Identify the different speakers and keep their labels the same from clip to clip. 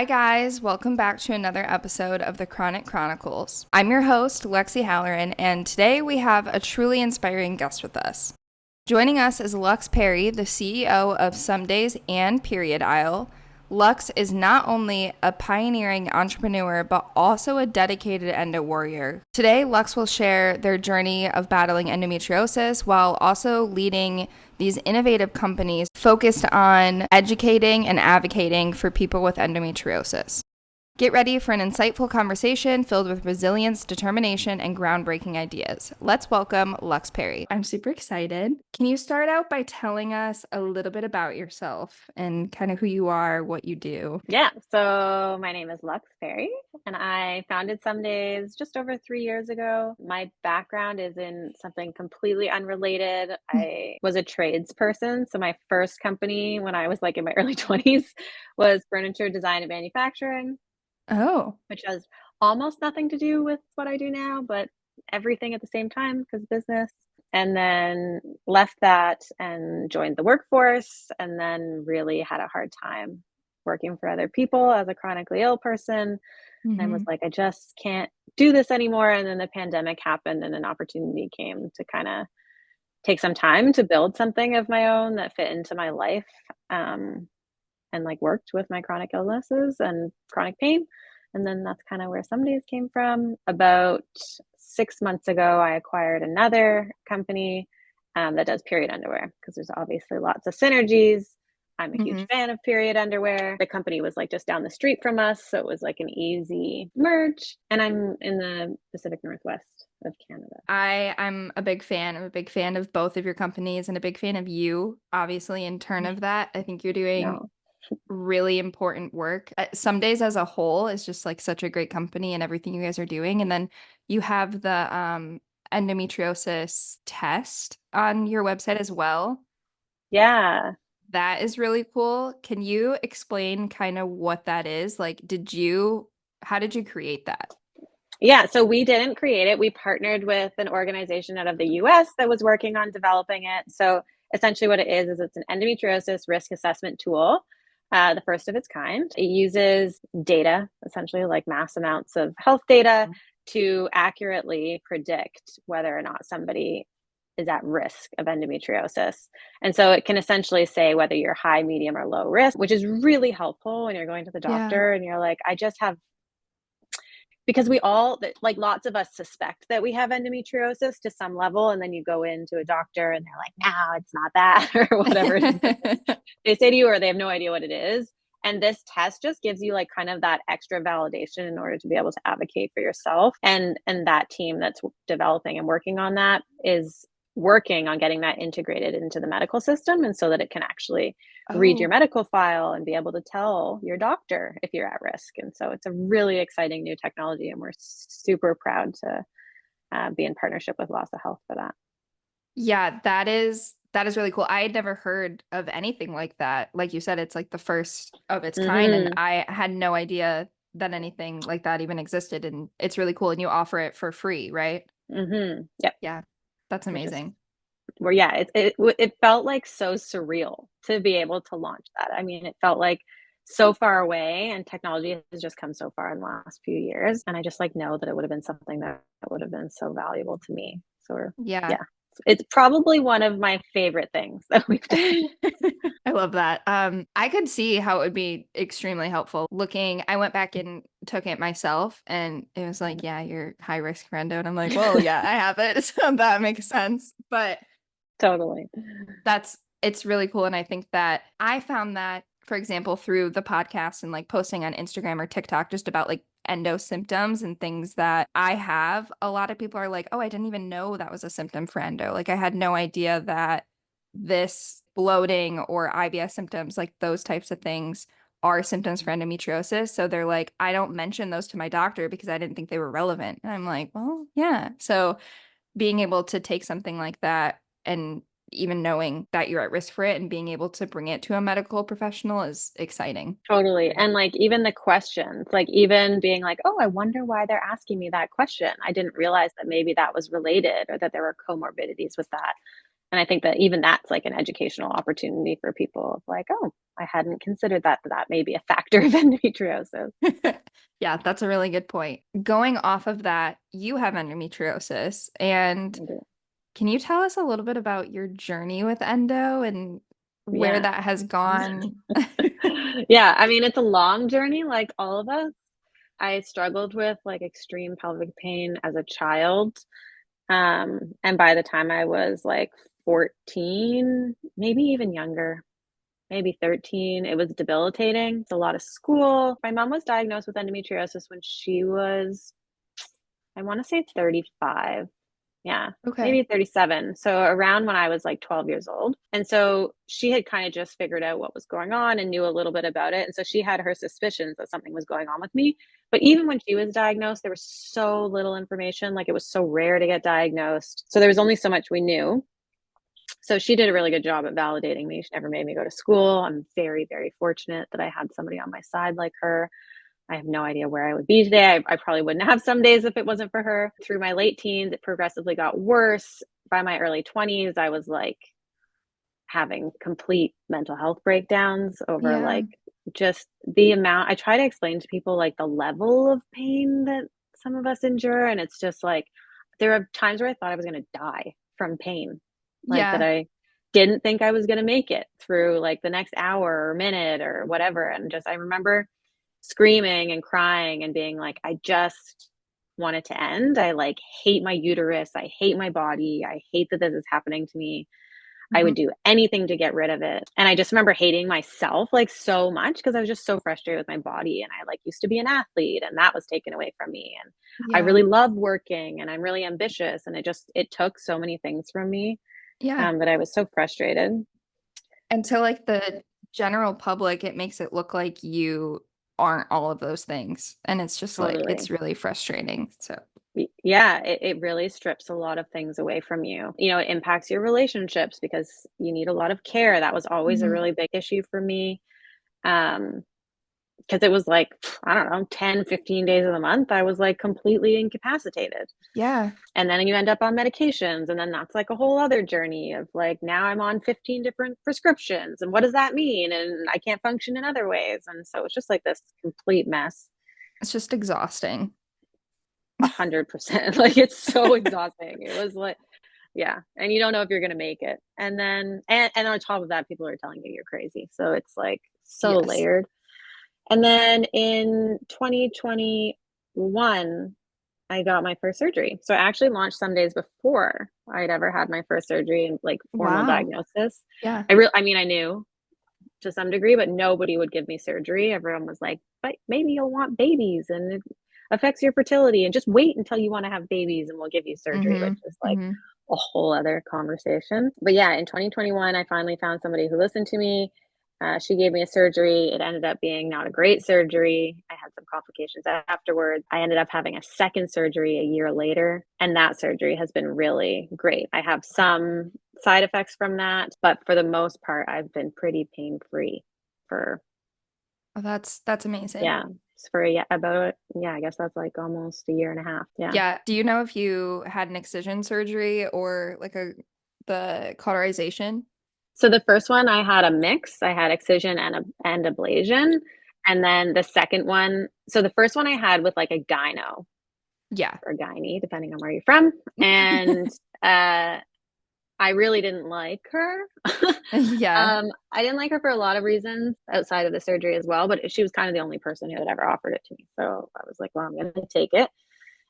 Speaker 1: Hi, guys. Welcome back to another episode of the Chronic Chronicles. I'm your host, Lexi Halloran, and today we have a truly inspiring guest with us. Joining us is Lux Perry, the CEO of Some Days and Period Aisle. Lux is not only a pioneering entrepreneur, but also a dedicated endo warrior. Today, Lux will share their journey of battling endometriosis while also leading these innovative companies focused on educating and advocating for people with endometriosis. Get ready for an insightful conversation filled with resilience, determination, and groundbreaking ideas. Let's welcome Lux Perry. I'm super excited. Can you start out by telling us a little bit about yourself and kind of who you are, what you do?
Speaker 2: Yeah, so my name is Lux Perry, and I founded Some Days just over 3 years ago. My background is in something completely unrelated. I was a tradesperson, so my first company when I was like in my early 20s was furniture design and manufacturing,
Speaker 1: Oh,
Speaker 2: which has almost nothing to do with what I do now, but everything at the same time because business. And then left that and joined the workforce, and then really had a hard time working for other people as a chronically ill person. And was
Speaker 1: hmm,
Speaker 2: like, I just can't do this anymore. And then the pandemic happened, and an opportunity came to kind of take some time to build something of my own that fit into my life. Um, and like worked with my chronic illnesses and chronic pain. And then that's kind of where Some Days came from. About 6 months ago, I acquired another company that does period underwear because there's obviously lots of synergies. I'm a
Speaker 1: hmm.
Speaker 2: huge fan of period underwear. The company was like just down the street from us, so it was like an easy merge. And I'm in the Pacific Northwest of Canada.
Speaker 1: I'm a big fan. I'm a big fan of both of your companies and a big fan of you, obviously, in turn of that. I think you're doing
Speaker 2: No.
Speaker 1: really important work. Some Days as a whole is just like such a great company and everything you guys are doing. And then you have the endometriosis test on your website as well.
Speaker 2: Yeah.
Speaker 1: That is really cool. Can you explain kind of what that is? How did you create that?
Speaker 2: Yeah, so we didn't create it. We partnered with an organization out of the US that was working on developing it. So essentially, what it is it's an endometriosis risk assessment tool, the first of its kind. It uses data, essentially like mass amounts of health data, to accurately predict whether or not somebody is at risk of endometriosis. And so it can essentially say whether you're high, medium, or low risk, which is really helpful when you're going to the
Speaker 1: Yeah.
Speaker 2: doctor and you're like, I just have because we all like lots of us suspect that we have endometriosis to some level, and then you go into a doctor and they're like, no, it's not that, or whatever it is that they say to you, or they have no idea what it is. And this test just gives you like kind of that extra validation in order to be able to advocate for yourself. And that team that's developing and working on that is working on getting that integrated into the medical system, and so that it can actually read your
Speaker 1: Oh,
Speaker 2: medical file and be able to tell your doctor if you're at risk. And so it's a really exciting new technology, and we're super proud to be in partnership with Loss of Health for that.
Speaker 1: yeah, that is really cool. I had never heard of anything like that. Like you said, it's like the first of its kind, and
Speaker 2: Mm-hmm.
Speaker 1: I had no idea that anything like that even existed, and it's really cool, and you offer it for free, right?
Speaker 2: Mm-hmm. Yep.
Speaker 1: Yeah, that's
Speaker 2: Which is
Speaker 1: amazing.
Speaker 2: where, yeah, it felt like so surreal to be able to launch that. I mean, it felt like so far away, and technology has just come so far in the last few years. And I just like know that it would have been something that would have been so valuable to me. So
Speaker 1: Yeah.
Speaker 2: yeah, it's probably one of my favorite things that we've done.
Speaker 1: I love that. I could see how it would be extremely helpful. I went back and took it myself, and it was like, yeah, you're high risk for endo. And I'm like, well, yeah, I have it. So that makes sense. But
Speaker 2: Totally.
Speaker 1: it's really cool. And I think that I found that, for example, through the podcast and like posting on Instagram or TikTok just about like endo symptoms and things that I have, a lot of people are like, oh, I didn't even know that was a symptom for endo. Like I had no idea that this bloating or IBS symptoms, like those types of things, are symptoms for endometriosis. So they're like, I don't mention those to my doctor because I didn't think they were relevant. And I'm like, well, yeah. So being able to take something like that and even knowing that you're at risk for it and being able to bring it to a medical professional is exciting.
Speaker 2: Totally. And like even the questions, like even being like, oh, I wonder why they're asking me that question. I didn't realize that maybe that was related or that there were comorbidities with that. And I think that even that's like an educational opportunity for people of like, oh, I hadn't considered that may be a factor of endometriosis.
Speaker 1: Yeah, that's a really good point. Going off of that, you have endometriosis. And can you tell us a little bit about your journey with endo and where
Speaker 2: Yeah.
Speaker 1: that has gone?
Speaker 2: Yeah, I mean, it's a long journey like all of us. I struggled with like extreme pelvic pain as a child. And by the time I was like 14, maybe even younger, maybe 13, it was debilitating. It's a lot of school. My mom was diagnosed with endometriosis when she was, I want to say 35. Yeah,
Speaker 1: Okay.
Speaker 2: maybe 37. So around when I was like 12 years old. And so she had kind of just figured out what was going on and knew a little bit about it. And so she had her suspicions that something was going on with me. But even when she was diagnosed, there was so little information. Like it was so rare to get diagnosed. So there was only so much we knew. So she did a really good job at validating me. She never made me go to school. I'm very, very fortunate that I had somebody on my side like her. I have no idea where I would be today. I probably wouldn't have some days if it wasn't for her. Through my late teens, it progressively got worse. By my early 20s, I was like having complete mental health breakdowns over
Speaker 1: Yeah.
Speaker 2: like just the amount. I try to explain to people like the level of pain that some of us endure. And it's just like there are times where I thought I was going to die from pain, like that
Speaker 1: Yeah.
Speaker 2: I didn't think I was going to make it through like the next hour or minute or whatever. And just, I remember screaming and crying and being like, I just want it to end. I like hate my uterus. I hate my body. I hate that this is happening to me. I
Speaker 1: Mhm.
Speaker 2: would do anything to get rid of it. And I just remember hating myself like so much because I was just so frustrated with my body. And I like used to be an athlete and that was taken away from me. And I
Speaker 1: Yeah.
Speaker 2: really love working and I'm really ambitious. And it took so many things from me
Speaker 1: Yeah.
Speaker 2: that I was so frustrated.
Speaker 1: And to like the general public, it makes it look like you aren't all of those things. And it's just like, it's
Speaker 2: Totally.
Speaker 1: really frustrating. So,
Speaker 2: Yeah, it really strips a lot of things away from you. You know, it impacts your relationships because you need a lot of care. That was always a
Speaker 1: mhm.
Speaker 2: really big issue for me. Um, because it was like, I don't know, 10, 15 days of the month, I was like completely incapacitated.
Speaker 1: Yeah.
Speaker 2: And then you end up on medications. And then that's like a whole other journey of like, now I'm on 15 different prescriptions. And what does that mean? And I can't function in other ways. And so it's just like this complete mess.
Speaker 1: It's just exhausting.
Speaker 2: 100%. Like it's so exhausting. It was like, yeah, and you don't know if you're gonna make it. And then and on top of that, people are telling you you're crazy. So it's like so
Speaker 1: Yes.
Speaker 2: layered. And then in 2021, I got my first surgery. So I actually launched some days before I'd ever had my first surgery and like formal
Speaker 1: Wow.
Speaker 2: diagnosis.
Speaker 1: Yeah.
Speaker 2: I mean, I knew to some degree, but nobody would give me surgery. Everyone was like, but maybe you'll want babies and it affects your fertility and just wait until you want to have babies and we'll give you surgery, which
Speaker 1: hmm
Speaker 2: is like
Speaker 1: hmm
Speaker 2: a whole other conversation. But yeah, in 2021, I finally found somebody who listened to me. She gave me a surgery. It ended up being not a great surgery. I had some complications afterwards. I ended up having a second surgery a year later, and that surgery has been really great. I have some side effects from that, but for the most part, I've been pretty pain free for,
Speaker 1: Oh, that's amazing.
Speaker 2: yeah, for yeah, about, yeah, I guess that's like almost a year and a half. Yeah.
Speaker 1: Yeah. Do you know if you had an excision surgery or like the cauterization?
Speaker 2: So the first one I had a mix. I had excision and ablation. And then the second one, so the first one I had with like a gyno
Speaker 1: Yeah.
Speaker 2: or gynae, depending on where you're from. And uh I really didn't like her.
Speaker 1: Yeah.
Speaker 2: I didn't like her for a lot of reasons outside of the surgery as well, but she was kind of the only person who had ever offered it to me. So I was like, well, I'm going to take it.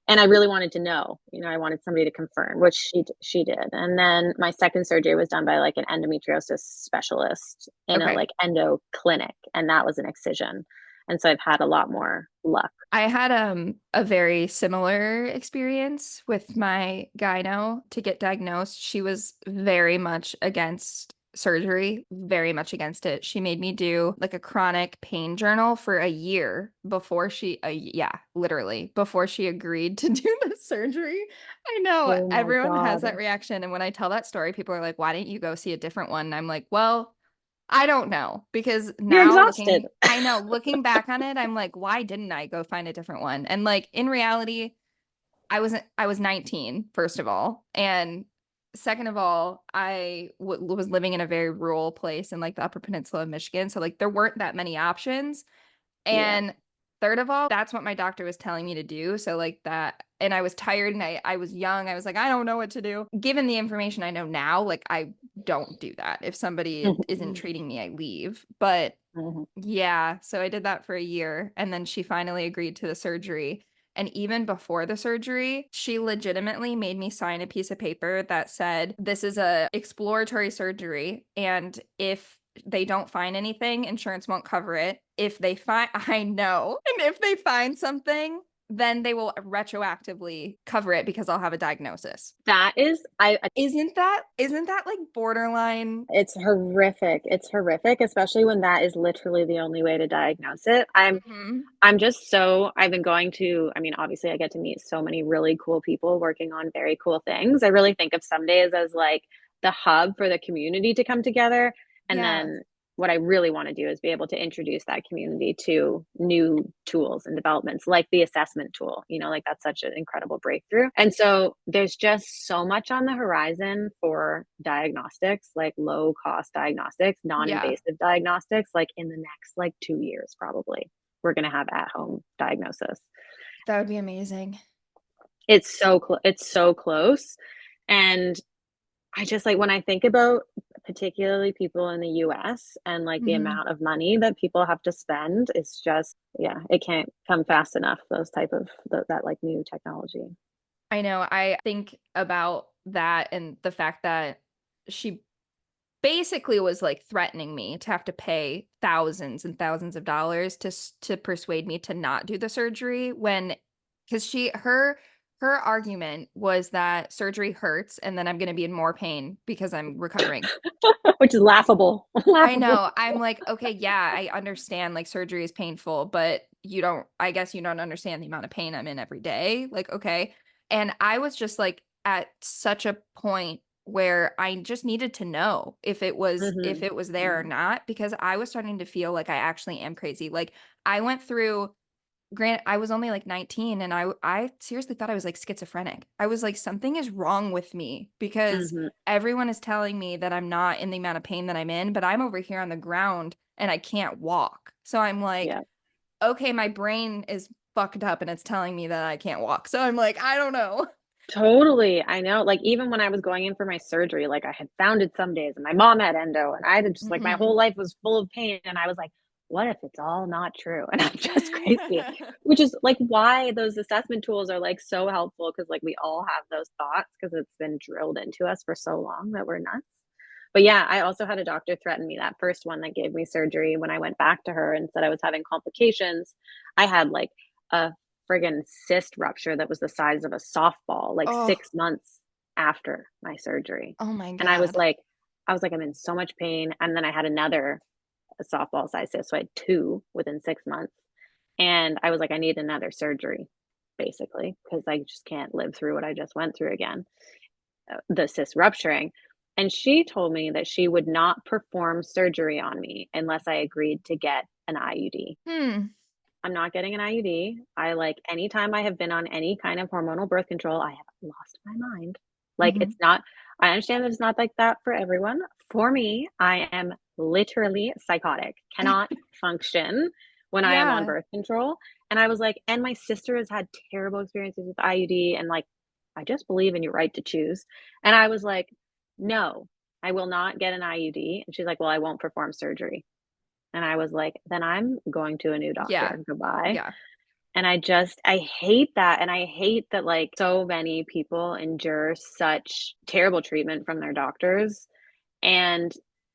Speaker 2: And I really wanted to know, I wanted somebody to confirm, which she did. And then my second surgery was done by like an endometriosis specialist in a
Speaker 1: Okay.
Speaker 2: like endo clinic, and that was an excision. And so I've had a lot more luck.
Speaker 1: I had a very similar experience with my gyno to get diagnosed. She was very much against surgery, very much against it. She made me do like a chronic pain journal for a year before yeah, literally before she agreed to do the surgery. I know
Speaker 2: Oh my
Speaker 1: everyone has
Speaker 2: God.
Speaker 1: that reaction. And when I tell that story, people are like, why didn't you go see a different one? And I'm like, well, I don't know because
Speaker 2: You're
Speaker 1: now
Speaker 2: exhausted.
Speaker 1: I know looking back on it, I'm like, why didn't I go find a different one? And like in reality, I was 19, first of all, and second of all, was living in a very rural place in like the Upper Peninsula of Michigan. So like there weren't that many options.
Speaker 2: Yeah.
Speaker 1: And third of all, that's what my doctor was telling me to do. So like that, and I was tired and I was young. I was like, I don't know what to do. Given the information I know now, like I don't do that. If somebody isn't
Speaker 2: Mhm.
Speaker 1: treating me, I leave. But
Speaker 2: Mhm.
Speaker 1: yeah, so I did that for a year and then she finally agreed to the surgery. And even before the surgery, she legitimately made me sign a piece of paper that said, this is a exploratory surgery. And if they don't find anything, insurance won't cover it. If they find, I know. And if they find something, then they will retroactively cover it because I'll have a diagnosis.
Speaker 2: That is,
Speaker 1: Isn't that like borderline?
Speaker 2: it's horrific. It's horrific, especially when that is literally the only way to diagnose it.
Speaker 1: Mhm.
Speaker 2: I'm just so I've been going to I mean, obviously, I get to meet so many really cool people working on very cool things. I really think of some days as, like, the hub for the community to come together, and
Speaker 1: Yeah.
Speaker 2: then what I really wanna do is be able to introduce that community to new tools and developments, like the assessment tool, like, that's such an incredible breakthrough, and so there's just so much on the horizon for diagnostics, like low-cost diagnostics,
Speaker 1: Yeah.
Speaker 2: non-invasive diagnostics, like, in the next, like, 2 years, probably we're going to have at home diagnosis.
Speaker 1: That would be amazing.
Speaker 2: It's so close. And I just like when I think about particularly people in the US and like the
Speaker 1: Mhm.
Speaker 2: amount of money that people have to spend, it's just, yeah, it can't come fast enough, those type of that like new technology.
Speaker 1: I know. I think about that and the fact that she basically was like threatening me to have to pay thousands and thousands of dollars to persuade me to not do the surgery when cuz her argument was that surgery hurts and then I'm going to be in more pain because I'm recovering.
Speaker 2: Which is laughable.
Speaker 1: I
Speaker 2: Laughable.
Speaker 1: know. I'm like, okay, yeah, I understand like surgery is painful, but I guess you don't understand the amount of pain I'm in every day. Like, okay. And I was just like at such a point where I just needed to know if
Speaker 2: Mhm.
Speaker 1: it was there or
Speaker 2: Mhm.
Speaker 1: not because I was starting to feel like I actually am crazy. Like I went through Grant, I was only like 19 and I seriously thought I was like schizophrenic. I was like something is wrong with me because
Speaker 2: Mhm.
Speaker 1: everyone is telling me that I'm not in the amount of pain that I'm in, but I'm over here on the ground and I can't walk. So I'm like,
Speaker 2: Yeah.
Speaker 1: okay, my brain is fucked up and it's telling me that I can't walk. So I'm like, I don't know.
Speaker 2: Totally, I know, like, even when I was going in for my surgery, like, I had found it some days, and my mom had endo, and I had just like, my
Speaker 1: Mhm.
Speaker 2: whole life was full of pain, and I was like, "What if it's all not true, and I'm just crazy?" Which is, like, why those assessment tools are, like, so helpful because like, we all have those thoughts because it's been drilled into us for so long that we're nuts. But, yeah, I also had a doctor threaten me, that first one that gave me surgery when I went back to her and said I was having complications. I had, like, a friggin' cyst rupture that was the size of a softball, like,
Speaker 1: Oh,
Speaker 2: 6 months after my surgery,
Speaker 1: oh my
Speaker 2: and
Speaker 1: God.
Speaker 2: I was like, "I'm in so much pain," and then I had another softball-sized cyst, so I had 2 within 6 months, and I was like, "I need another surgery," basically, because I just can't live through what I just went through again, the cyst rupturing, and she told me that she would not perform surgery on me unless I agreed to get an IUD.
Speaker 1: Hmm.
Speaker 2: I'm not getting an IUD. Anytime I have been on any kind of hormonal birth control, I have lost my mind. Like,
Speaker 1: Mhm.
Speaker 2: it's not I understand that it's not like that for everyone. For me, I am literally psychotic, cannot function when I am on
Speaker 1: Yeah.
Speaker 2: birth control. And I was like, and my sister has had terrible experiences with IUD, and like, I just believe in your right to choose. And I was like, no, I will not get an IUD. And she's like, well, I won't perform surgery. And I was like, "Then I'm going to a new
Speaker 1: Yeah.
Speaker 2: doctor, goodbye."
Speaker 1: Yeah.
Speaker 2: And I hate that, and I hate that, like, so many people endure such terrible treatment from their doctors, and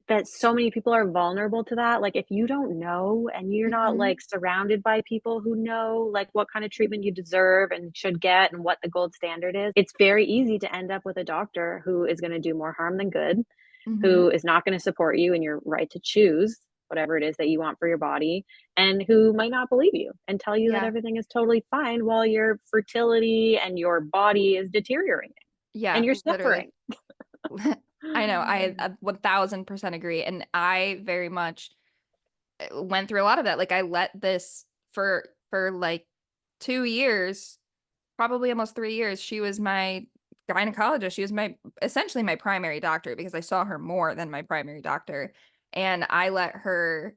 Speaker 2: that so many people are vulnerable to that, like, if you don't know and you're not,
Speaker 1: Mhm.
Speaker 2: like, surrounded by people who know, like, what kind of treatment you deserve and should get and what the gold standard is, it's very easy to end up with a doctor who is gonna do more harm than good,
Speaker 1: Mhm.
Speaker 2: who is not going to support you in your right to choose whatever it is that you want for your body, and who might not believe you and tell you that
Speaker 1: Yeah.
Speaker 2: everything is totally fine while your fertility and your body is deteriorating and
Speaker 1: Yeah,
Speaker 2: you're
Speaker 1: literally.
Speaker 2: suffering.
Speaker 1: I know. I 1000% agree. And I very much went through a lot of that. Like I let this for like 2 years, probably almost 3 years. She was my gynecologist. She was essentially my primary doctor because I saw her more than my primary doctor. And I let her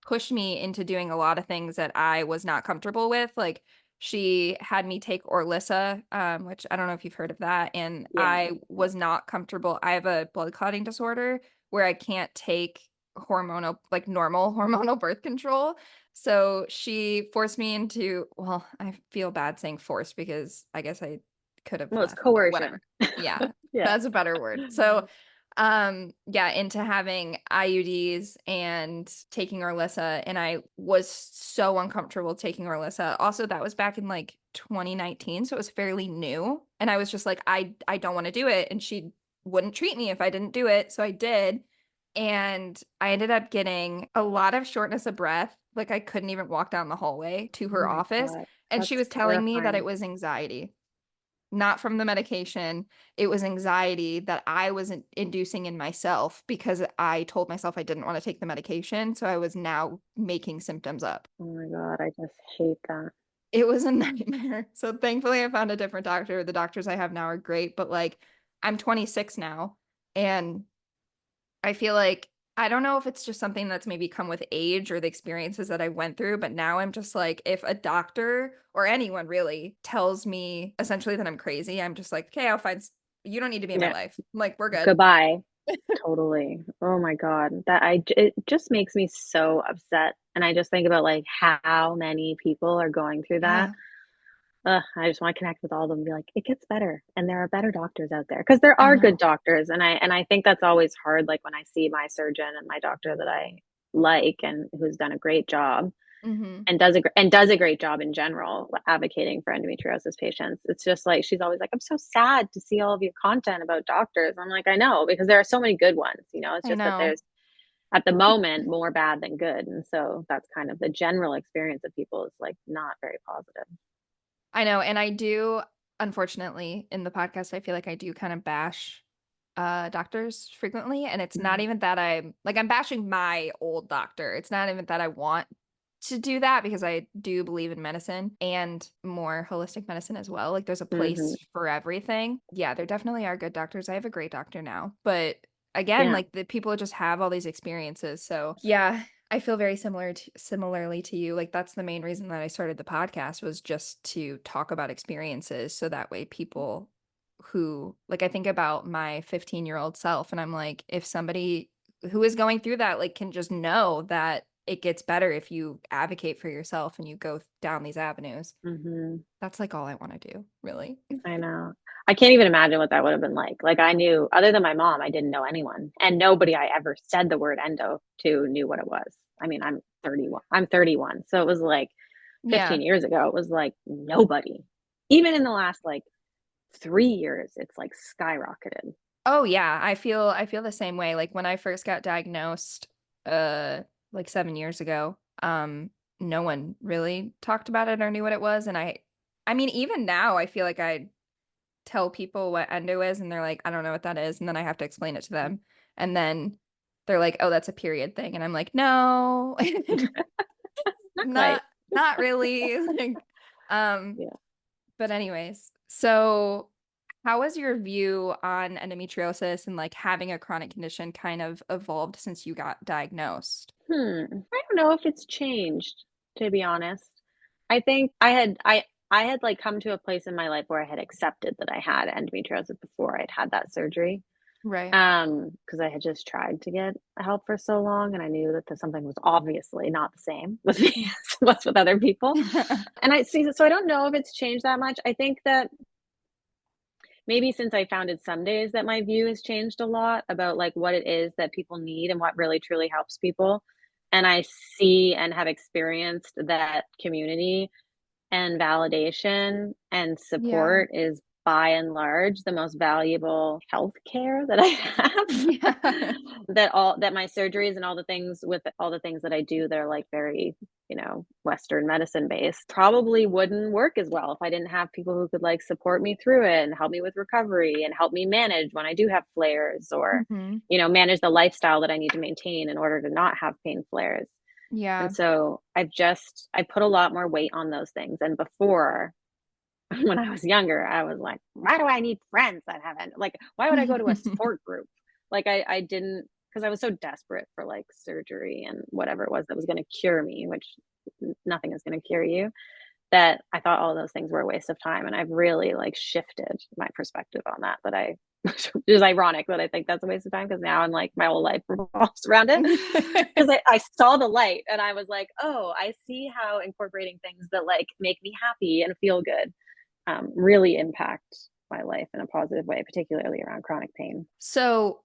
Speaker 1: push me into doing a lot of things that I was not comfortable with. Like she had me take Orlissa, which I don't know if you've heard of that. And
Speaker 2: Yeah.
Speaker 1: I was not comfortable. I have a blood clotting disorder where I can't take hormonal, like normal hormonal birth control. So she forced me into, well, I feel bad saying forced because I guess I could have
Speaker 2: Well, it's
Speaker 1: left, but
Speaker 2: coercion.
Speaker 1: whatever. Yeah,
Speaker 2: Yeah.
Speaker 1: that's a better word. So yeah, into having IUDs and taking Orlissa, and I was so uncomfortable taking Orlissa. Also, that was back in like 2019, so it was fairly new, and I was just like, I don't want to do it, and she wouldn't treat me if I didn't do it, so I did, and I ended up getting a lot of shortness of breath. Like I couldn't even walk down the hallway to
Speaker 2: Oh
Speaker 1: her
Speaker 2: my
Speaker 1: office,
Speaker 2: God.
Speaker 1: and she
Speaker 2: That's
Speaker 1: was telling me that it
Speaker 2: terrifying.
Speaker 1: was anxiety, not from the medication. It was anxiety that I was inducing in myself because I told myself I didn't want to take the medication. So I was now making symptoms up.
Speaker 2: Oh my God. I just hate that.
Speaker 1: It was a nightmare. So thankfully, I found a different doctor. The doctors I have now are great, but like I'm 26 now and I feel like I don't know if it's just something that's maybe come with age or the experiences that I went through, but now I'm just like, if a doctor or anyone really tells me essentially that I'm crazy, I'm just like, okay, you don't need to be in my
Speaker 2: Yeah.
Speaker 1: life. Like, we're good.
Speaker 2: Goodbye. Totally. Oh my God. It just makes me so upset. And I just think about like how many people are going through that.
Speaker 1: Yeah,
Speaker 2: I just want to connect with all of them and be like, it gets better. And there are better doctors out there because there
Speaker 1: I
Speaker 2: are good
Speaker 1: know.
Speaker 2: doctors. And I think that's always hard. Like when I see my surgeon and my doctor that I like and who's done a great job
Speaker 1: Hmm.
Speaker 2: and does a great job in general advocating for endometriosis patients. It's just like she's always like, I'm so sad to see all of your content about doctors. I'm like, I know, because there are so many good ones, it's
Speaker 1: I
Speaker 2: just that
Speaker 1: know.
Speaker 2: there's at the moment more bad than good. And so that's kind of the general experience of people is like not very positive.
Speaker 1: I know. And I do, unfortunately, in the podcast, I feel like I do kind of bash doctors frequently. And it's not
Speaker 2: Mhm.
Speaker 1: even that I'm bashing my old doctor. It's not even that I want to do that because I do believe in medicine and more holistic medicine as well. Like there's a
Speaker 2: Mhm.
Speaker 1: place for everything. Yeah, there definitely are good doctors. I have a great doctor now. But again,
Speaker 2: Yeah.
Speaker 1: like the people just have all these experiences. So yeah, I feel very similarly to you. Like that's the main reason that I started the podcast was just to talk about experiences so that way people who like I think about my 15-year-old self and I'm like if somebody who is going through that like can just know that it gets better if you advocate for yourself and you go down these avenues.
Speaker 2: Mhm.
Speaker 1: That's like all I want to do, really.
Speaker 2: I know. I can't even imagine what that would have been like. Like I knew, other than my mom, I didn't know anyone, and nobody I ever said the word endo to knew what it was. I mean, I'm 31. I'm 31, so it was like
Speaker 1: Yeah.
Speaker 2: 15 years ago. It was like nobody. Even in the last like 3 years, it's like skyrocketed.
Speaker 1: Oh yeah, I feel the same way. Like when I first got diagnosed uh like 7 years ago, no one really talked about it or knew what it was and I mean even now I feel like I tell people what endo is and they're like, I don't know what that is, and then I have to explain it to them. And then they're like, oh, that's a period thing. And I'm like, no,
Speaker 2: Not
Speaker 1: not
Speaker 2: quite.
Speaker 1: not really. Like, um,
Speaker 2: Yeah.
Speaker 1: but anyways, so how has your view on endometriosis and like having a chronic condition kind of evolved since you got diagnosed?
Speaker 2: I don't know if it's changed, to be honest. I think I had like come to a place in my life where I had accepted that I had endometriosis before I'd had that surgery.
Speaker 1: Right.
Speaker 2: Because I had just tried to get help for so long and I knew that something was obviously not the same with me as it was with other people. And I see so I don't know if it's changed that much. I think that maybe since I founded Some Days that my view has changed a lot about like what it is that people need and what really truly helps people. And I see and have experienced that community and validation and
Speaker 1: Yeah.
Speaker 2: support is by and large the most valuable healthcare that I have.
Speaker 1: Yeah.
Speaker 2: That my surgeries and all the things with all the things that I do that are like very, Western medicine based probably wouldn't work as well if I didn't have people who could like support me through it and help me with recovery and help me manage when I do have flares or,
Speaker 1: Hmm.
Speaker 2: manage the lifestyle that I need to maintain in order to not have pain flares. And
Speaker 1: Yeah.
Speaker 2: so I put a lot more weight on those things. And before, when I was younger, I was like, why do I need friends that haven't, like, why would I go to a support group? Like, I didn't, because I was so desperate for like surgery and whatever it was that was going to cure me, which nothing is going to cure you, that I thought all those things were a waste of time. And I've really like shifted my perspective on that, which is ironic that I think that's a waste of time, because now I'm like, my whole life revolves around it. Because I saw the light and I was like, oh, I see how incorporating things that like make me happy and feel good really impact my life in a positive way, particularly around chronic pain.
Speaker 1: So,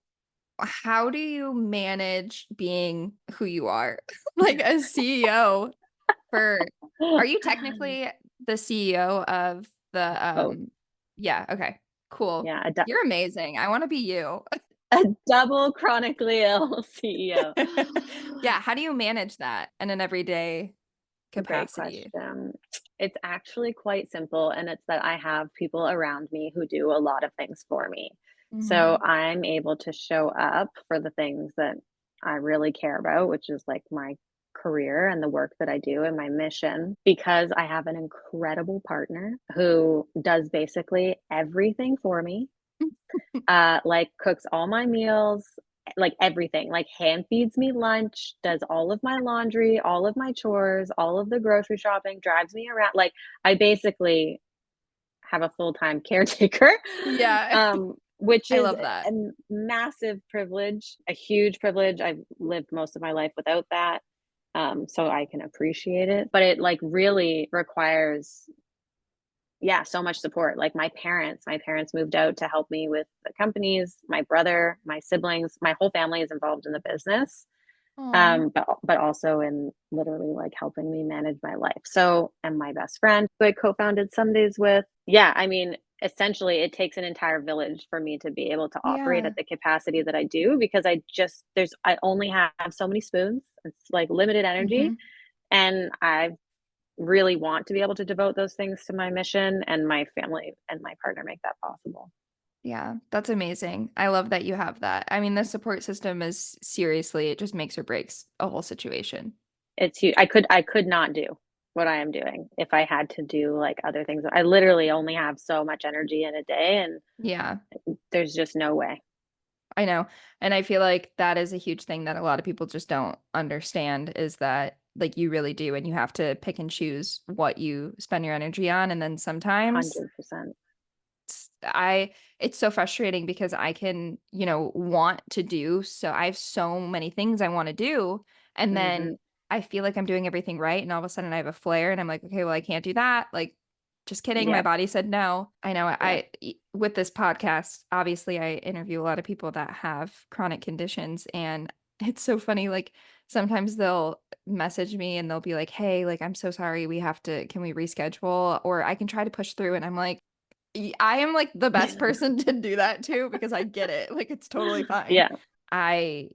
Speaker 1: how do you manage being who you are? Like a CEO for are you technically the CEO of the
Speaker 2: Both.
Speaker 1: yeah, okay. Cool.
Speaker 2: Yeah,
Speaker 1: You're amazing. I want to be you.
Speaker 2: a double chronically ill CEO.
Speaker 1: Yeah, how do you manage that in an everyday
Speaker 2: Great
Speaker 1: capacity?
Speaker 2: question. It's actually quite simple, and it's that I have people around me who do a lot of things for me. So
Speaker 1: Mhm.
Speaker 2: I'm able to show up for the things that I really care about, which is like my career and the work that I do and my mission, because I have an incredible partner who does basically everything for me, like cooks all my meals, like everything, like hand feeds me lunch, does all of my laundry, all of my chores, all of the grocery shopping, drives me around. Like I basically have a full-time caretaker,
Speaker 1: Yeah.
Speaker 2: which
Speaker 1: I
Speaker 2: is
Speaker 1: love that.
Speaker 2: a massive privilege, a huge privilege. I've lived most of my life without that. So I can appreciate it, but it like really requires, yeah, so much support. Like my parents moved out to help me with the companies, my brother, my siblings, my whole family is involved in the business.
Speaker 1: Aw.
Speaker 2: But also in literally like helping me manage my life. So, and my best friend who I co-founded Some Days with. Yeah, I mean, essentially it takes an entire village for me to be able to operate
Speaker 1: Yeah.
Speaker 2: at the capacity that I do, because I only have so many spoons. It's like limited energy,
Speaker 1: Mhm.
Speaker 2: and I really want to be able to devote those things to my mission, and my family and my partner make that possible.
Speaker 1: Yeah, that's amazing. I love that you have that. I mean, the support system is seriously, it just makes or breaks a whole situation.
Speaker 2: It's huge. I could not do what I am doing if I had to do like other things. I literally only have so much energy in a day, and
Speaker 1: Yeah,
Speaker 2: there's just no way.
Speaker 1: I know. And I feel like that is a huge thing that a lot of people just don't understand is that like you really do and you have to pick and choose what you spend your energy on and then sometimes
Speaker 2: 100%.
Speaker 1: I it's so frustrating because I can, want to do so I have so many things I want to do and
Speaker 2: Mhm.
Speaker 1: then I feel like I'm doing everything right and all of a sudden I have a flare and I'm like, "Okay, well I can't do that." Like just kidding, my
Speaker 2: Yep.
Speaker 1: body said no. I know
Speaker 2: Yep.
Speaker 1: with this podcast, obviously I interview a lot of people that have chronic conditions and it's so funny like sometimes they'll message me and they'll be like, "Hey, like I'm so sorry, can we reschedule?" Or I can try to push through and I'm like I am, like, the best person to do that to because I get it, like, it's totally fine.
Speaker 2: Yeah.
Speaker 1: I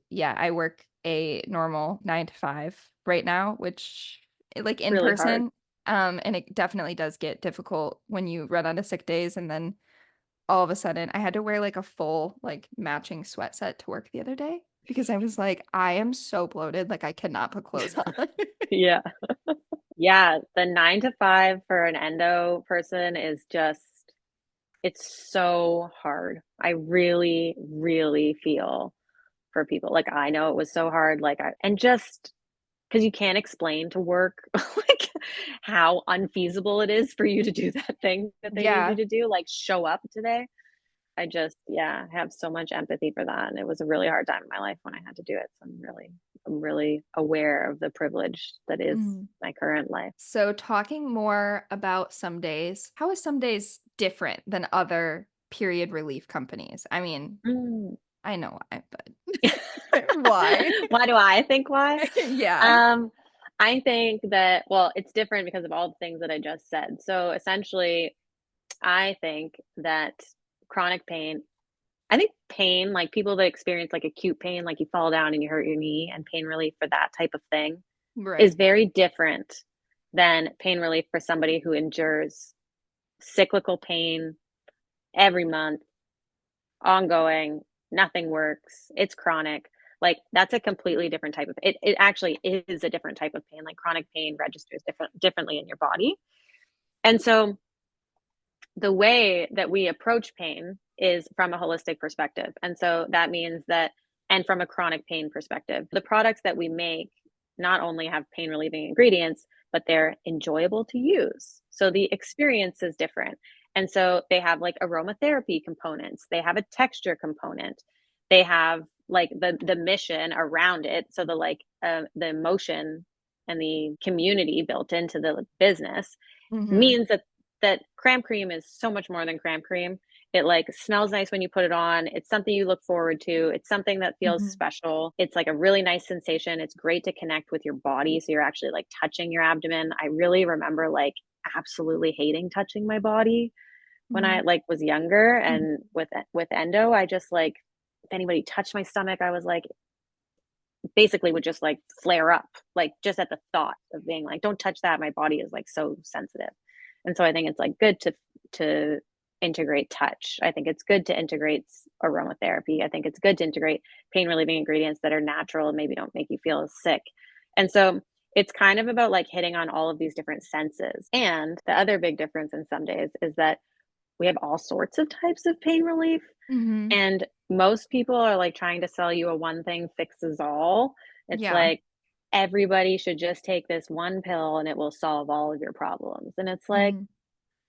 Speaker 1: work a normal 9 to 5 right now, which, like, in
Speaker 2: Really hard.
Speaker 1: person, and it definitely does get difficult when you run out of sick days, and then all of a sudden I had to wear, like, a full, like, matching sweat set to work the other day because I was like, "I am so bloated, like, I cannot put clothes on."
Speaker 2: Yeah. Yeah, the 9 to 5 for an endo person is just, it's so hard. I really, really feel for people. Like, I know it was so hard, like, and just because you can't explain to work like how unfeasible it is for you to do that thing that they need you
Speaker 1: Yeah.
Speaker 2: to do, like show up today. I just, yeah, have so much empathy for that. And it was a really hard time in my life when I had to do it. So I'm really aware of the privilege that is
Speaker 1: Mhm.
Speaker 2: my current life.
Speaker 1: So talking more about some days, how is some days different than other period relief companies? I mean,
Speaker 2: Mm.
Speaker 1: I know why, but why?
Speaker 2: Why do I think why?
Speaker 1: Yeah.
Speaker 2: Um, I think that, well, it's different because of all the things that I just said. So essentially, I think that chronic pain, I think pain, like people that experience like acute pain, like you fall down and you hurt your knee, and pain relief for that type of thing is
Speaker 1: Right.
Speaker 2: very different than pain relief for somebody who endures cyclical pain every month, ongoing, nothing works, it's chronic. Like that's a completely different type of it actually is a different type of pain. Like chronic pain registers differently in your body. And so the way that we approach pain is from a holistic perspective. And so that means that, and from a chronic pain perspective, the products that we make not only have pain relieving ingredients, but they're enjoyable to use. So the experience is different. And so they have like aromatherapy components, they have a texture component, they have like the mission around it. So the emotion and the community built into the business
Speaker 1: Mm-hmm.
Speaker 2: means that cram cream is so much more than cram cream. It like smells nice when you put it on. It's something you look forward to. It's something that feels
Speaker 1: Mm-hmm.
Speaker 2: special. It's like a really nice sensation. It's great to connect with your body. So you're actually like touching your abdomen. I really remember like absolutely hating touching my body when I like was younger, and with endo, I just like if anybody touched my stomach, I was like basically would just like flare up, like just at the thought of being like, don't touch that. My body is like so sensitive. And so I think it's like good to integrate touch. I think it's good to integrate aromatherapy. I think it's good to integrate pain relieving ingredients that are natural and maybe don't make you feel as sick. And so it's kind of about like hitting on all of these different senses. And the other big difference in some days is that we have all sorts of types of pain relief.
Speaker 1: Mm-hmm.
Speaker 2: And most people are like trying to sell you a one thing fixes all. It's
Speaker 1: Yeah.
Speaker 2: like everybody should just take this one pill and it will solve all of your problems. And it's like
Speaker 1: Mm-hmm.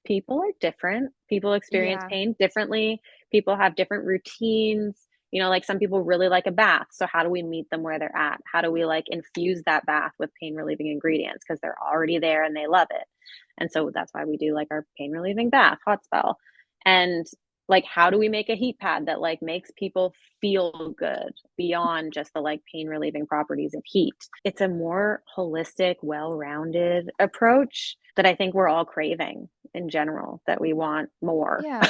Speaker 2: people are different. People experience
Speaker 1: Yeah.
Speaker 2: pain differently. People have different routines. You know, like some people really like a bath. So how do we meet them where they're at? How do we like infuse that bath with pain relieving ingredients because they're already there and they love it? And so that's why we do like our pain relieving bath, hot spell. And like how do we make a heat pad that like makes people feel good beyond just the like pain relieving properties of heat? It's a more holistic, well-rounded approach that I think we're all craving in general, that we want more.
Speaker 1: Yeah.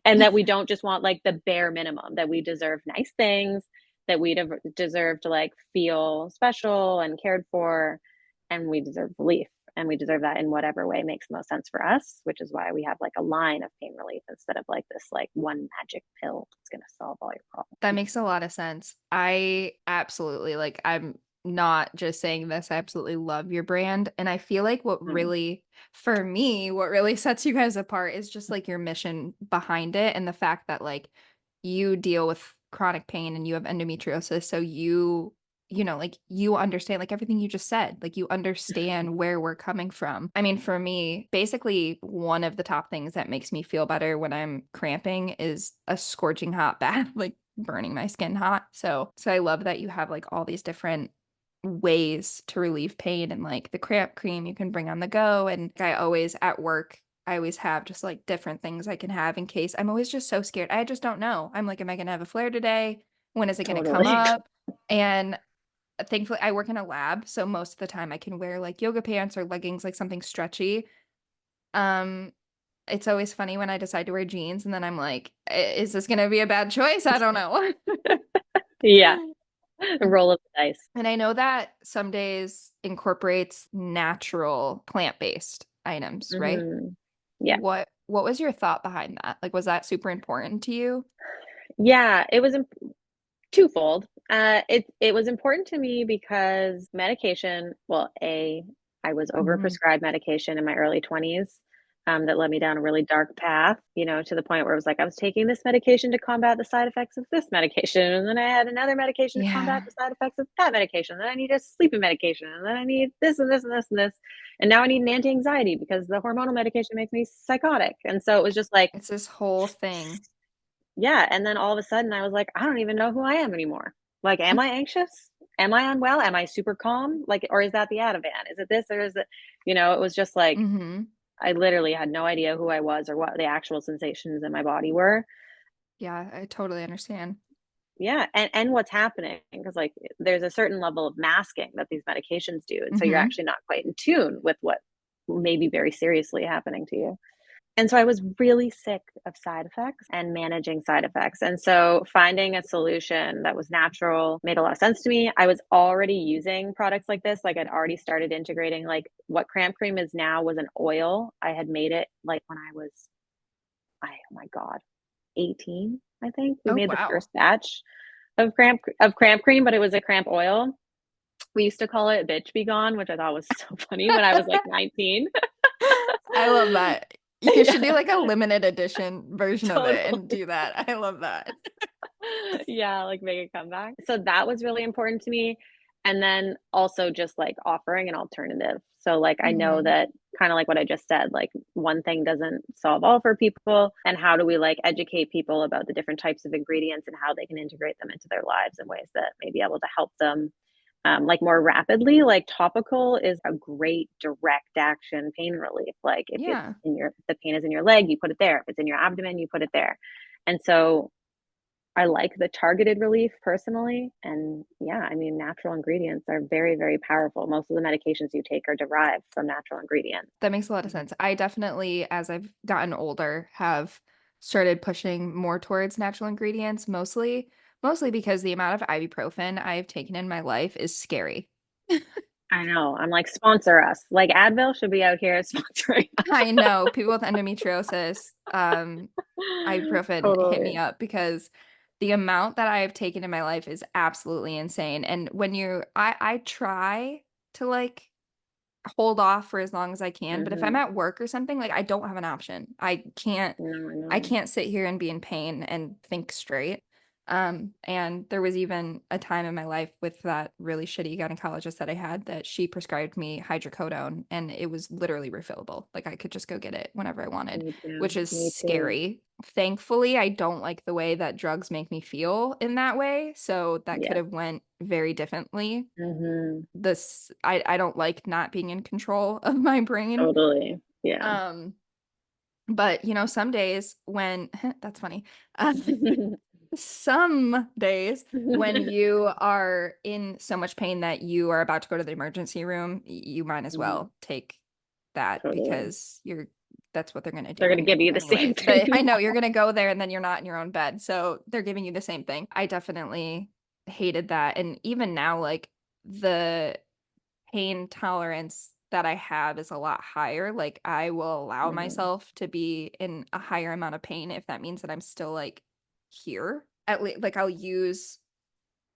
Speaker 2: And that we don't just want like the bare minimum, that we deserve nice things, that we deserve to like feel special and cared for, and we deserve relief. And we deserve that in whatever way makes most sense for us, which is why we have like a line of pain relief instead of like this like one magic pill that's going to solve all your
Speaker 1: That
Speaker 2: problems.
Speaker 1: makes a lot of sense. I absolutely like I'm not just saying this, I absolutely love your brand. And I feel like what
Speaker 2: Mm,
Speaker 1: really, for me, what really sets you guys apart is just like your mission behind it and the fact that like you deal with chronic pain and you have endometriosis. So like you understand like everything you just said, like you understand where we're coming from. I mean, for me, basically one of the top things that makes me feel better when I'm cramping is a scorching hot bath. Like burning my skin hot. So I love that you have like all these different ways to relieve pain and like the cramp cream you can bring on the go. And I always at work, I always have just like different things I can have in case I'm always just so scared. I just don't know. I'm like, am I gonna have a flare today? When is it gonna come
Speaker 2: totally.
Speaker 1: up? And thankfully I work in a lab, so most of the time I can wear like yoga pants or leggings, like something stretchy. Um, it's always funny when I decide to wear jeans and then I'm like, Is this gonna be a bad choice? I don't know."
Speaker 2: Yeah. The roll of the dice.
Speaker 1: And I know that some days incorporates natural plant-based items, right?
Speaker 2: Hmm. Yeah.
Speaker 1: What was your thought behind that? Like, was that super important to you?
Speaker 2: Yeah. It was twofold. It was important to me because medication, well, I was
Speaker 1: Hmm.
Speaker 2: overprescribed medication in my early 20s, that led me down a really dark path, you know, to the point where it was like I was taking this medication to combat the side effects of this medication, and then I had another medication to combat
Speaker 1: Yeah.
Speaker 2: the side effects of that medication. Then I need a sleeping medication, and then I need this and this and this and this, and now I need an anti-anxiety because the hormonal medication makes me psychotic. And so it was just like
Speaker 1: It's this whole thing.
Speaker 2: yeah, and then all of a sudden I was like, I don't even know who I am anymore. Like, am I anxious? Am I unwell? Am I super calm? Like, or is that the Ativan? Is it this or is it, it was just like
Speaker 1: Hmm.
Speaker 2: I literally had no idea who I was or what the actual sensations in my body were.
Speaker 1: Yeah, I totally understand.
Speaker 2: Yeah, and what's happening because like there's a certain level of masking that these medications do, and so you're
Speaker 1: Hmm.
Speaker 2: actually not quite in tune with what may be very seriously happening to you. And so I was really sick of side effects and managing side effects. And so finding a solution that was natural made a lot of sense to me. I was already using products like this. Like I'd already started integrating like what cramp cream is now was an oil. I had made it like when I was oh my God, 18, I think. We
Speaker 1: Oh,
Speaker 2: made the
Speaker 1: wow.
Speaker 2: first batch of cramp cream, but it was a cramp oil. We used to call it bitch be gone, which I thought was so funny when I was like 19.
Speaker 1: I love that. You should
Speaker 2: Yeah,
Speaker 1: do like a limited edition version of it and
Speaker 2: totally.
Speaker 1: do that. I love that.
Speaker 2: Yeah, like make a comeback. So that was really important to me. And then also just like offering an alternative. So like I know
Speaker 1: Hmm.
Speaker 2: that kind of like what I just said, like one thing doesn't solve all for people. And how do we like educate people about the different types of ingredients and how they can integrate them into their lives in ways that may be able to help them like more rapidly. Like topical is a great direct action pain relief. Like if it's
Speaker 1: Yeah.
Speaker 2: in your, the pain is in your leg, you put it there. If it's in your abdomen, you put it there. And so I like the targeted relief personally. And yeah, I mean, natural ingredients are very, very powerful. Most of the medications you take are derived from natural ingredients.
Speaker 1: That makes a lot of sense. I definitely, as I've gotten older, have started pushing more towards natural ingredients, mostly because the amount of ibuprofen I've taken in my life is scary.
Speaker 2: I know. I'm like, sponsor us. Like Advil should be out here sponsoring
Speaker 1: I know people with endometriosis,
Speaker 2: us.
Speaker 1: ibuprofen hit me
Speaker 2: Totally.
Speaker 1: up because the amount that I have taken in my life is absolutely insane. And when I try to like hold off for as long as I can, but if I'm
Speaker 2: Mm-hmm.
Speaker 1: at work or something, like I don't have an option.
Speaker 2: No, I
Speaker 1: I
Speaker 2: know.
Speaker 1: can't sit here and be in pain and think straight. And there was even a time in my life with that really shitty gynecologist that I had that she prescribed me hydrocodone and it was literally refillable. Like I could just go get it whenever I wanted,
Speaker 2: Me too.
Speaker 1: which is
Speaker 2: Me too.
Speaker 1: scary. Thankfully, I don't like the way that drugs make me feel in that way, so that could
Speaker 2: Yeah.
Speaker 1: have went very differently.
Speaker 2: Mm-hmm.
Speaker 1: I don't like not being in control of my brain.
Speaker 2: Totally. Yeah.
Speaker 1: Um, but some days when that's funny. Some days when you are in so much pain that you are about to go to the emergency room, you might as
Speaker 2: Hmm.
Speaker 1: well take that
Speaker 2: Totally.
Speaker 1: because that's what they're going to
Speaker 2: They're
Speaker 1: do
Speaker 2: going to give you the same
Speaker 1: anyway.
Speaker 2: thing.
Speaker 1: I know you're going to go there and then you're not in your own bed. So they're giving you the same thing. I definitely hated that. And even now, like the pain tolerance that I have is a lot higher. Like I will allow
Speaker 2: Hmm.
Speaker 1: myself to be in a higher amount of pain if that means that I'm still like here. At least like I'll use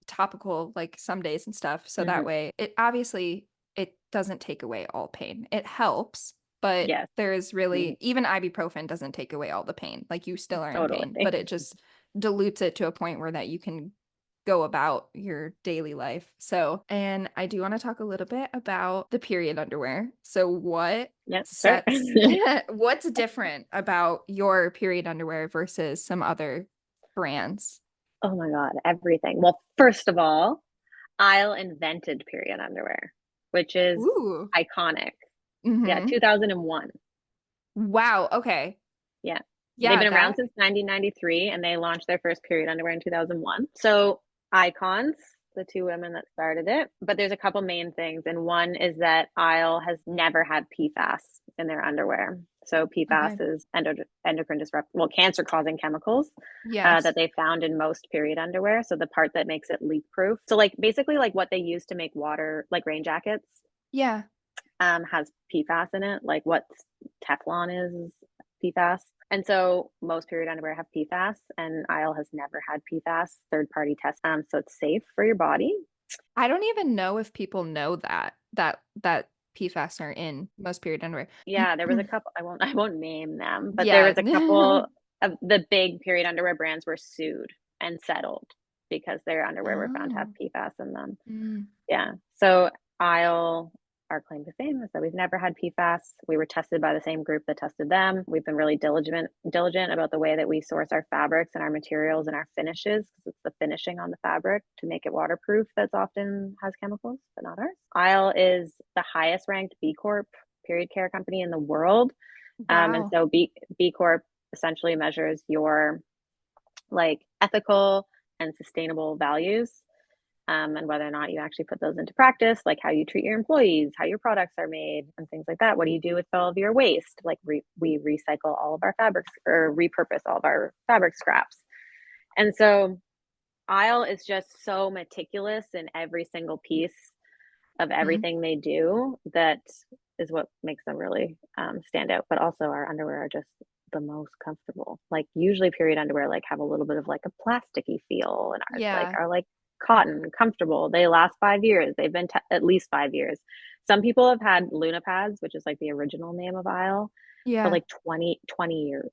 Speaker 1: topical like some days and stuff. So that
Speaker 2: Hmm.
Speaker 1: way it obviously it doesn't take away all pain. It helps, but
Speaker 2: Yes.
Speaker 1: there's
Speaker 2: Hmm.
Speaker 1: really even ibuprofen doesn't take away all the pain. Like you still are in pain,
Speaker 2: Totally.
Speaker 1: but it just dilutes it to a point where that you can go about your daily life. So, and I do want to talk a little bit about the period underwear. So,
Speaker 2: Yes, sure.
Speaker 1: what's different about your period underwear versus some other brands?
Speaker 2: Oh my God, everything. Well, first of all, Isle invented period underwear, which is
Speaker 1: Ooh.
Speaker 2: iconic. Yeah,
Speaker 1: Mm-hmm.
Speaker 2: 2001.
Speaker 1: Wow. Okay.
Speaker 2: Yeah. They've
Speaker 1: Yeah,
Speaker 2: been around
Speaker 1: that
Speaker 2: since 1993 and they launched their first period underwear in 2001. So, icons, the two women that started it. But there's a couple main things. And one is that Isle has never had PFAS in their underwear. So, PFAS
Speaker 1: okay.
Speaker 2: is endocrine disrupt, well, cancer causing chemicals that
Speaker 1: Yes.
Speaker 2: they found in most period underwear. So, the part that makes it leak proof. So, like, basically, like what they use to make water, like rain jackets,
Speaker 1: Yeah.
Speaker 2: has PFAS in it. Like what Teflon is PFAS. And so most period underwear have PFAS, and Isle has never had PFAS third party test. So it's safe for your body.
Speaker 1: I don't even know if people know that PFAS are in most period underwear.
Speaker 2: Yeah, there was a couple. I won't name them, but there
Speaker 1: Yeah.
Speaker 2: was a couple of the big period underwear brands were sued and settled because their underwear were found to have
Speaker 1: Oh.
Speaker 2: PFAS in them.
Speaker 1: Mm.
Speaker 2: Yeah. So Isle, our claim to fame is that we've never had PFAS. We were tested by the same group that tested them. We've been really diligent about the way that we source our fabrics and our materials and our finishes because it's the finishing on the fabric to make it waterproof that's often has chemicals, but not ours. Isle is the highest ranked B Corp period care company in the world. And
Speaker 1: Wow.
Speaker 2: so B Corp essentially measures your like ethical and sustainable values, and whether or not you actually put those into practice, like how you treat your employees, how your products are made, and things like that. What do you do with all of your waste? Like we recycle all of our fabrics or repurpose all of our fabric scraps. And so Isle is just so meticulous in every single piece of
Speaker 1: Mhm.
Speaker 2: everything they do that is what makes them really stand out. But also our underwear are just the most comfortable. Like usually period underwear like have a little bit of like a plasticky feel, and ours like
Speaker 1: Yeah.
Speaker 2: are like cotton, comfortable. They last 5 years. They've been at least 5 years. Some people have had Luna pads, which is like the original name of Isle. for
Speaker 1: Yeah.
Speaker 2: like 20 years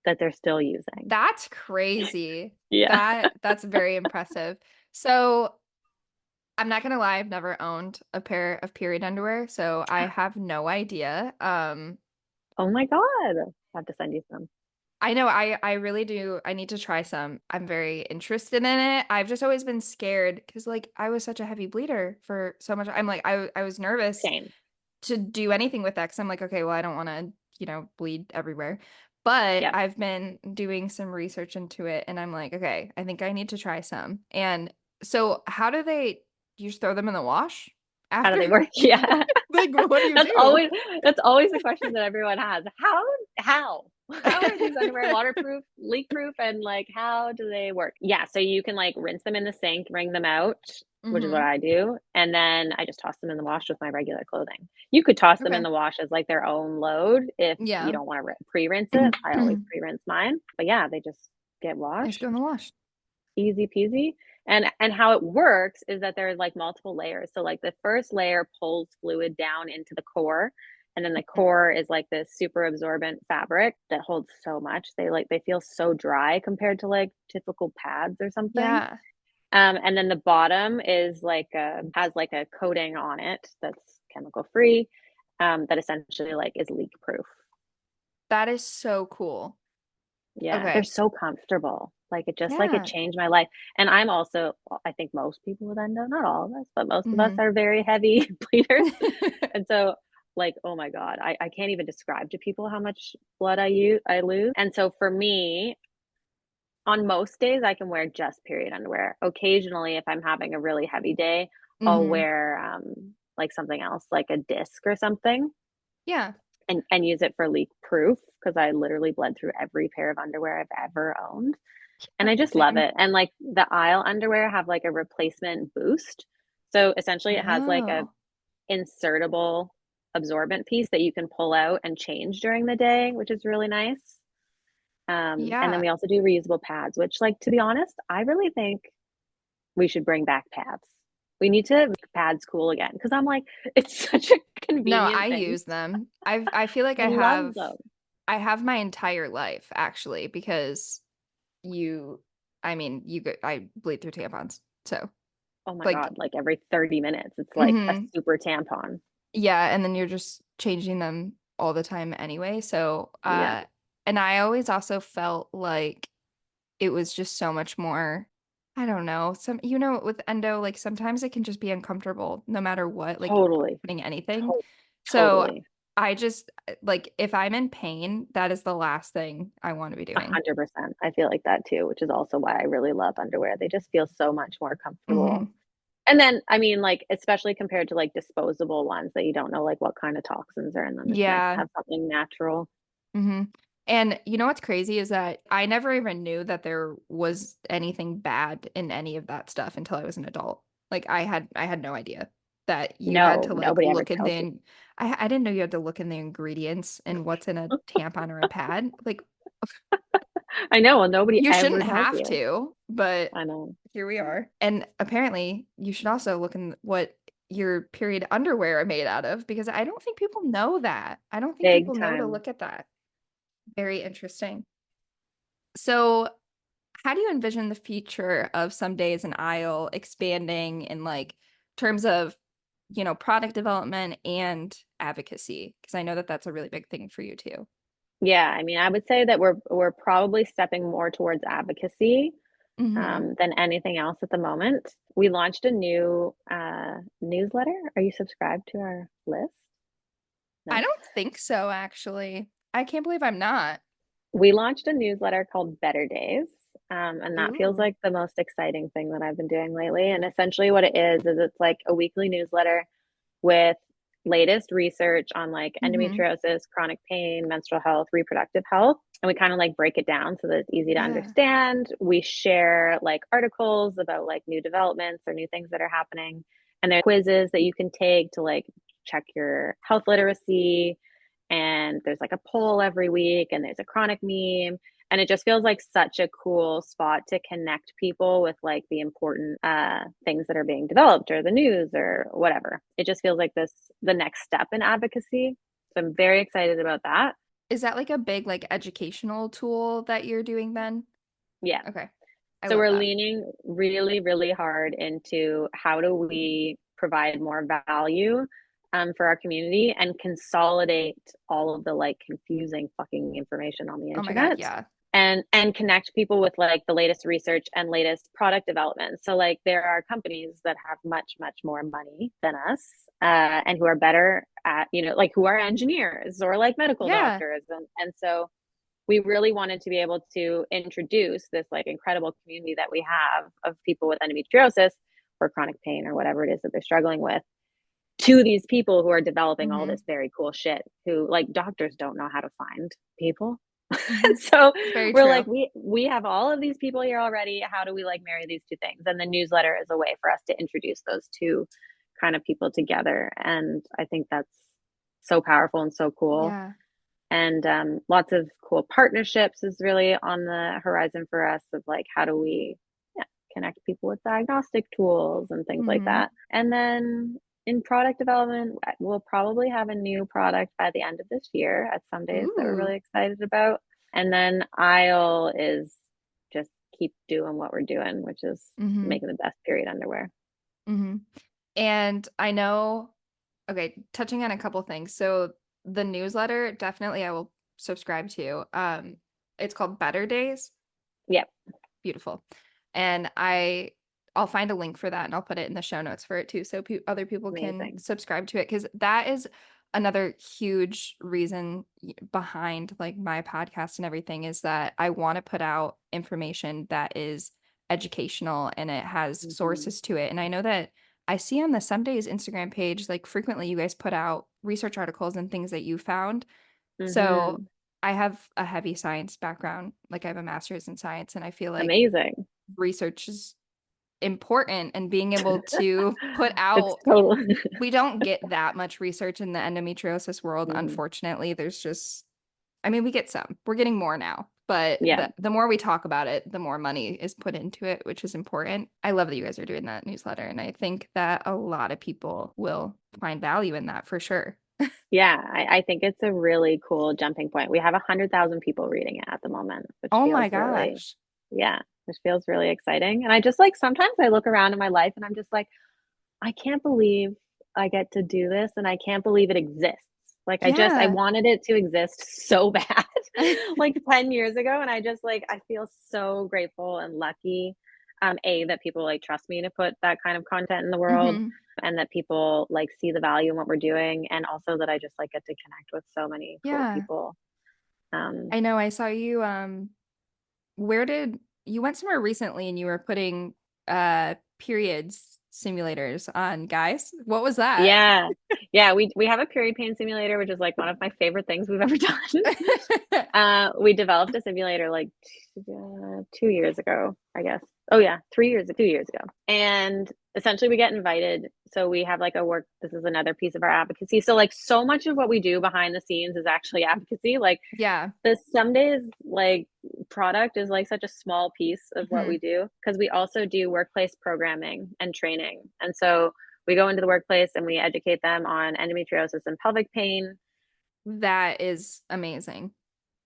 Speaker 2: that they're still using.
Speaker 1: That's crazy.
Speaker 2: Yeah.
Speaker 1: That's very impressive. So I'm not gonna lie, I've never owned a pair of period underwear, so I have no idea.
Speaker 2: Oh my God. I have to send you some.
Speaker 1: I know I really do. I need to try some. I'm very interested in it. I've just always been scared because like I was such a heavy bleeder for so much. I'm like I was nervous
Speaker 2: Same.
Speaker 1: to do anything with that because I'm like, okay, well, I don't want to, bleed everywhere. But
Speaker 2: Yep.
Speaker 1: I've been doing some research into it and I'm like, okay, I think I need to try some. And so how do you just throw them in the wash
Speaker 2: How do
Speaker 1: after?
Speaker 2: they work? Yeah.
Speaker 1: Like, what do you
Speaker 2: That's
Speaker 1: do?
Speaker 2: always that's always the question that everyone has. How? How are these underwear waterproof, leak proof, and like how do they work? Yeah, so you can like rinse them in the sink, wring them out, which is what
Speaker 1: Mm-hmm.
Speaker 2: I do, and then I just toss them in the wash with my regular clothing. You could toss them in
Speaker 1: Okay.
Speaker 2: the wash as like their own load if you
Speaker 1: Yeah.
Speaker 2: don't want to pre-rinse it. I always pre-rinse mine, but yeah, they just get
Speaker 1: They just go
Speaker 2: washed.
Speaker 1: in the wash.
Speaker 2: Easy peasy. And how it works is that there's like multiple layers. So like the first layer pulls fluid down into the core, and then the
Speaker 1: Mhm.
Speaker 2: core is like this super absorbent fabric that holds so much. They feel so dry compared to like typical pads or something.
Speaker 1: Yeah.
Speaker 2: And then the bottom is like has like a coating on it that's chemical free, that essentially like is leak proof.
Speaker 1: That is so cool.
Speaker 2: Yeah, they're
Speaker 1: Okay.
Speaker 2: so comfortable. Like it just like it
Speaker 1: Yeah.
Speaker 2: changed my life. And I'm also, well, I think most people with endo, not all of us, but most of us
Speaker 1: Hmm.
Speaker 2: are very heavy bleeders. And so like, oh my God, I can't even describe to people how much blood I lose. And so for me, on most days I can wear just period underwear. Occasionally, if I'm having a really heavy day, I'll
Speaker 1: Hmm.
Speaker 2: wear like something else, like a disc or something,
Speaker 1: Yeah.
Speaker 2: and use it for leak proof because I literally bled through every pair of underwear I've ever owned. And I just love
Speaker 1: Same.
Speaker 2: it. And like the aisle underwear have like a replacement boost. So essentially it has like a
Speaker 1: Oh.
Speaker 2: insertable absorbent piece that you can pull out and change during the day, which is really nice. And then
Speaker 1: Yeah.
Speaker 2: we also do reusable pads, which like to be honest, I really think we should bring back pads. We need to make pads cool again because I'm like, it's such a
Speaker 1: No, I
Speaker 2: convenient thing.
Speaker 1: use them. I feel like
Speaker 2: I love them.
Speaker 1: I have my entire life actually because you I mean, I bleed through tampons. So,
Speaker 2: Oh my
Speaker 1: like,
Speaker 2: God, like every 30 minutes, it's like a
Speaker 1: mhm.
Speaker 2: super tampon.
Speaker 1: Yeah, and then you're just changing them all the time anyway. So,
Speaker 2: Yeah,
Speaker 1: and I always also felt like it was just so much more, I don't know, with endo, like sometimes it can just be uncomfortable no matter what, like
Speaker 2: totally.
Speaker 1: putting anything.
Speaker 2: To-
Speaker 1: So
Speaker 2: totally.
Speaker 1: I just like if I'm in pain, that is the last thing I want to be doing.
Speaker 2: 100%. I feel like that too, which is also why I really love underwear. They just feel so much more comfortable.
Speaker 1: Hmm.
Speaker 2: And then, I mean, like, especially compared to like disposable ones that you don't know like what kind of toxins are in them. It's nice to
Speaker 1: Yeah.
Speaker 2: have something natural.
Speaker 1: Hmm. And you know what's crazy is that I never even knew that there was anything bad in any of that stuff until I was an adult. Like I had no idea that you had
Speaker 2: No,
Speaker 1: to like
Speaker 2: nobody ever
Speaker 1: look in
Speaker 2: tells you.
Speaker 1: I didn't know you had to look in the ingredients and what's in a tampon or a pad. Like
Speaker 2: I know, well, nobody
Speaker 1: you
Speaker 2: ever
Speaker 1: shouldn't
Speaker 2: tells
Speaker 1: have
Speaker 2: you.
Speaker 1: to, but
Speaker 2: I know.
Speaker 1: here we are. And apparently you should also look in what your period underwear are made out of because I don't think people know that. I don't think
Speaker 2: Big
Speaker 1: people know to
Speaker 2: time.
Speaker 1: look at that. Very interesting. So, how do you envision the future of some days an aisle expanding in like terms of, product development and advocacy? Because I know that that's a really big thing for you too.
Speaker 2: Yeah, I mean, I would say that we're probably stepping more towards advocacy,
Speaker 1: Hmm.
Speaker 2: than anything else at the moment. We launched a new newsletter. Are you subscribed to our list?
Speaker 1: I
Speaker 2: No.
Speaker 1: don't think so, actually. I can't believe I'm not.
Speaker 2: We launched a newsletter called Better Days. And that feels
Speaker 1: Ooh.
Speaker 2: like the most exciting thing that I've been doing lately. And essentially, what it is it's like a weekly newsletter with latest research on like
Speaker 1: Hmm.
Speaker 2: endometriosis, chronic pain, menstrual health, reproductive health. And we kind of like break it down so that it's easy to
Speaker 1: Yeah.
Speaker 2: understand. We share like articles about like new developments or new things that are happening. And there are quizzes that you can take to like check your health literacy. And there's like a poll every week, and there's a chronic meme. And it just feels like such a cool spot to connect people with like the important things that are being developed or the news or whatever. It just feels like the next step in advocacy. So I'm very excited about that.
Speaker 1: Is that like a big like educational tool that you're doing then?
Speaker 2: Yeah.
Speaker 1: Okay. I
Speaker 2: So
Speaker 1: love
Speaker 2: we're
Speaker 1: that.
Speaker 2: leaning really, really hard into how do we provide more value for our community and consolidate all of the like confusing fucking information on the
Speaker 1: Oh my God,
Speaker 2: internet
Speaker 1: yeah.
Speaker 2: and connect people with like the latest research and latest product development. So like there are companies that have much, much more money than us, and who are better at, like who are engineers or like medical
Speaker 1: Yeah.
Speaker 2: doctors. And so we really wanted to be able to introduce this like incredible community that we have of people with endometriosis or chronic pain or whatever it is that they're struggling with to these people who are developing all
Speaker 1: Mm-hmm.
Speaker 2: this very cool shit, who like doctors don't know how to find people.
Speaker 1: Mm-hmm.
Speaker 2: So
Speaker 1: It's very
Speaker 2: we're like,
Speaker 1: true.
Speaker 2: we have all of these people here already. How do we like marry these two things? And the newsletter is a way for us to introduce those two kind of people together. And I think that's so powerful and so cool.
Speaker 1: Yeah.
Speaker 2: And lots of cool partnerships is really on the horizon for us of like how do we, yeah, connect people with diagnostic tools and things like
Speaker 1: Mm-hmm.
Speaker 2: that. And then in product development, we'll probably have a new product by the end of this year at some days that we're
Speaker 1: Ooh.
Speaker 2: really excited about. And then Isle is just keep doing what we're doing, which is
Speaker 1: Mm-hmm.
Speaker 2: making the best period underwear.
Speaker 1: Mm-hmm. And I know, okay, touching on a couple things. So the newsletter, definitely I will subscribe to. It's called Better Days.
Speaker 2: Yep.
Speaker 1: Beautiful. And I'll find a link for that and I'll put it in the show notes for it too, so other people can
Speaker 2: Amazing.
Speaker 1: subscribe to it because that is another huge reason behind like my podcast and everything is that I want to put out information that is educational and it has
Speaker 2: Mm-hmm.
Speaker 1: sources to it. And I know that I see on the Some Days Instagram page, like frequently you guys put out research articles and things that you found. So
Speaker 2: Mm-hmm.
Speaker 1: I have a heavy science background. Like I have a master's in science, and I feel like
Speaker 2: Amazing.
Speaker 1: research is important and being able to put
Speaker 2: It's
Speaker 1: out
Speaker 2: total.
Speaker 1: we don't get that much research in the endometriosis world,
Speaker 2: Mm-hmm.
Speaker 1: unfortunately. There's just I mean, we get some. We're getting more now. But
Speaker 2: Yeah.
Speaker 1: the more we talk about it, the more money is put into it, which is important. I love that you guys are doing that newsletter, and I think that a lot of people will find value in that for sure.
Speaker 2: Yeah, I think it's a really cool jumping point. We have 100,000 people reading it at the moment, which
Speaker 1: Oh my
Speaker 2: feels really,
Speaker 1: gosh.
Speaker 2: yeah, which feels really exciting. And I just like sometimes I look around in my life and I'm just like, I can't believe I get to do this and I can't believe it exists. Like I
Speaker 1: Yeah.
Speaker 2: wanted it to exist so bad like 10 years ago. And I just like, I feel so grateful and lucky. A, that people like trust me to put that kind of content in the world
Speaker 1: Hmm.
Speaker 2: and that people like see the value in what we're doing. And also that I just like get to connect with so many cool
Speaker 1: Yeah.
Speaker 2: people. Um,
Speaker 1: I know I saw you where did you went somewhere recently and you were putting periods simulators on guys? What was that?
Speaker 2: yeah. Yeah, we have a period pain simulator, which is like one of my favorite things we've ever done. We developed a simulator like 2 years ago, I guess. Oh yeah, 3 years, 2 years ago. And essentially we get invited. So we have like a work, this is another piece of our advocacy. So like so much of what we do behind the scenes is actually advocacy. Like
Speaker 1: Yeah.
Speaker 2: the some days like product is like such a small piece of what
Speaker 1: Hmm.
Speaker 2: we do because we also do workplace programming and training. And so we go into the workplace and we educate them on endometriosis and pelvic pain.
Speaker 1: That is amazing.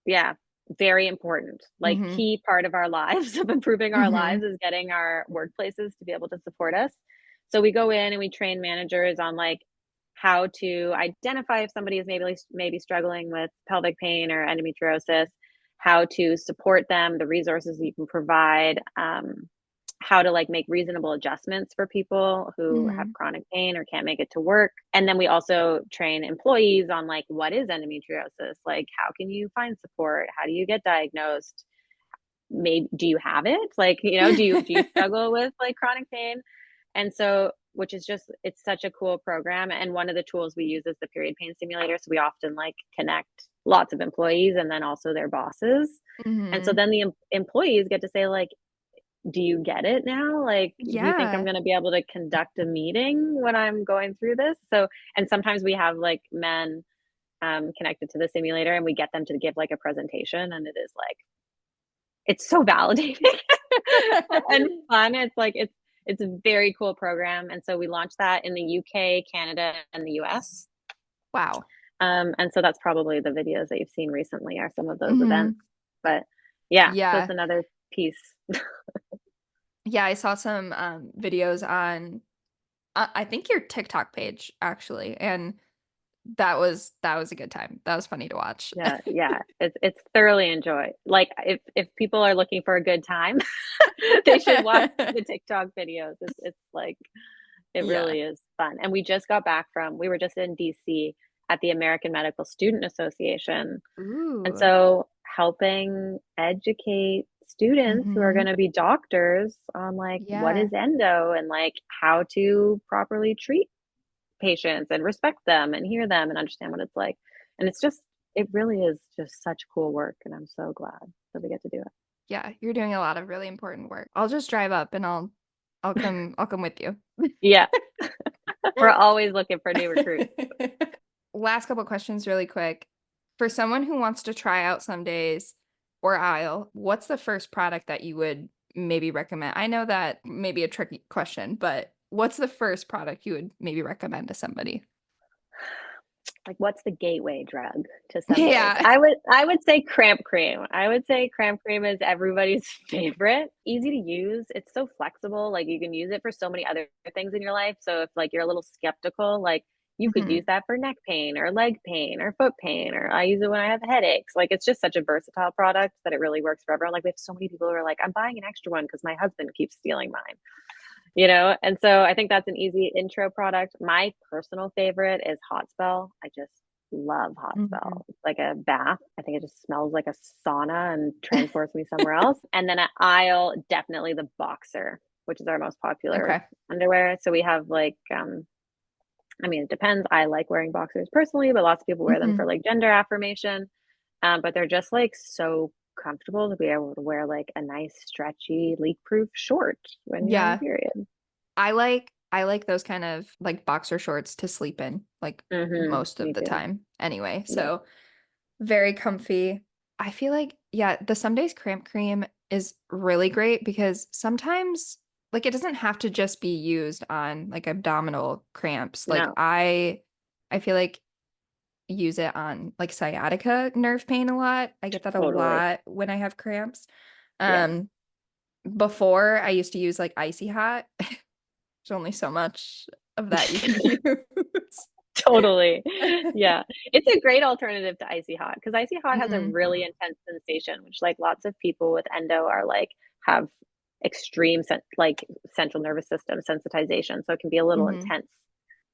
Speaker 2: Yeah, very important. Like
Speaker 1: Hmm.
Speaker 2: key part of our lives of improving our
Speaker 1: Hmm.
Speaker 2: lives is getting our workplaces to be able to support us. So we go in and we train managers on like how to identify if somebody is maybe struggling with pelvic pain or endometriosis, how to support them, the resources you can provide, how to like make reasonable adjustments for people who have
Speaker 1: Hmm.
Speaker 2: chronic pain or can't make it to work. And then we also train employees on like what is endometriosis? Like how can you find support? How do you get diagnosed? Maybe do you have it? Like, do you struggle with like chronic pain? And so which is just it's such a cool program. And one of the tools we use is the period pain simulator. So we often like connect lots of employees and then also their bosses. And so
Speaker 1: Hmm.
Speaker 2: then the employees get to say like, do you get it now? Like, do you think I'm
Speaker 1: Yeah.
Speaker 2: going to be able to conduct a meeting when I'm going through this? So, and sometimes we have like men connected to the simulator and we get them to give like a presentation and it is like, it's so validating and fun. It's like, it's a very cool program. And so we launched that in the UK, Canada, and the US.
Speaker 1: Wow.
Speaker 2: And so that's probably the videos that you've seen recently are some of those
Speaker 1: Hmm.
Speaker 2: events. But yeah, so it's
Speaker 1: Yeah.
Speaker 2: another piece.
Speaker 1: Yeah, I saw some videos on I think your TikTok page actually, and that was a good time. That was funny to watch.
Speaker 2: Yeah, yeah. It's thoroughly enjoyed. Like if people are looking for a good time, they should watch the TikTok videos. It's like it
Speaker 1: Yeah.
Speaker 2: really is fun. And we were just in DC at the American Medical Student Association. And
Speaker 1: Ooh.
Speaker 2: so helping educate students who are
Speaker 1: Hmm.
Speaker 2: going to be doctors on like what
Speaker 1: Yeah.
Speaker 2: is endo and like how to properly treat patients and respect them and hear them and understand what it's like. And it really is just such cool work. And I'm so glad that we get to do it.
Speaker 1: Yeah, you're doing a lot of really important work. I'll just drive up and I'll come with you.
Speaker 2: Yeah, we're always looking for new recruits.
Speaker 1: Last couple questions really quick. For someone who wants to try out some days or aisle, what's the first product that you would maybe recommend? I know that may be a tricky question, but what's the first product you would maybe recommend to somebody?
Speaker 2: Like what's the gateway drug to some days?
Speaker 1: Yeah.
Speaker 2: I would say cramp cream. I would say cramp cream is everybody's favorite. Easy to use. It's so flexible. Like you can use it for so many other things in your life. So if like you're a little skeptical, like you could
Speaker 1: Hmm.
Speaker 2: use that for neck pain or leg pain or foot pain, or I use it when I have headaches. Like it's just such a versatile product that it really works for everyone. Like we have so many people who are like, I'm buying an extra one because my husband keeps stealing mine. And so I think that's an easy intro product. My personal favorite is Hot Spell. I just love Hot
Speaker 1: Hmm.
Speaker 2: Spell. It's like a bath. I think it just smells like a sauna and transports me somewhere else. And then at aisle, definitely the Boxer, which is our most popular
Speaker 1: Okay.
Speaker 2: underwear. So we have like I mean, it depends. I like wearing boxers personally, but lots of people wear them
Speaker 1: Hmm.
Speaker 2: for like gender affirmation. But they're just like so comfortable to be able to wear like a nice stretchy leak proof short when you're on your
Speaker 1: Yeah.
Speaker 2: period.
Speaker 1: I like those kind of like boxer shorts to sleep in, like most of
Speaker 2: Me
Speaker 1: the
Speaker 2: too.
Speaker 1: time anyway.
Speaker 2: Yep.
Speaker 1: So very comfy. I feel like, yeah, the some days cramp cream is really great because sometimes like it doesn't have to just be used on like abdominal cramps. Like
Speaker 2: No,
Speaker 1: I feel like use it on like sciatica nerve pain a lot. I get that a
Speaker 2: totally.
Speaker 1: lot when I have cramps.
Speaker 2: Yeah,
Speaker 1: Um Before I used to use like icy hot. There's only so much of that you can use.
Speaker 2: totally. Yeah. It's a great alternative to icy hot because icy hot has a
Speaker 1: Hmm.
Speaker 2: really intense sensation, which like lots of people with endo are like have extreme like central nervous system sensitization. So it can be a little
Speaker 1: Hmm.
Speaker 2: intense.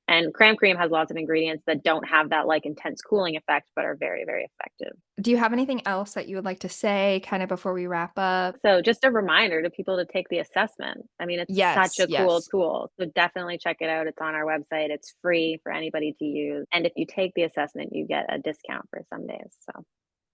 Speaker 2: And cram cream has lots of ingredients that don't have that like intense cooling effect, but are very, very effective.
Speaker 1: Do you have anything else that you would like to say kind of before we wrap up?
Speaker 2: So just a reminder to people to take the assessment. I mean, it's such
Speaker 1: Yes,
Speaker 2: a cool
Speaker 1: yes.
Speaker 2: tool. So definitely check it out. It's on our website. It's free for anybody to use. And if you take the assessment, you get a discount for some days. So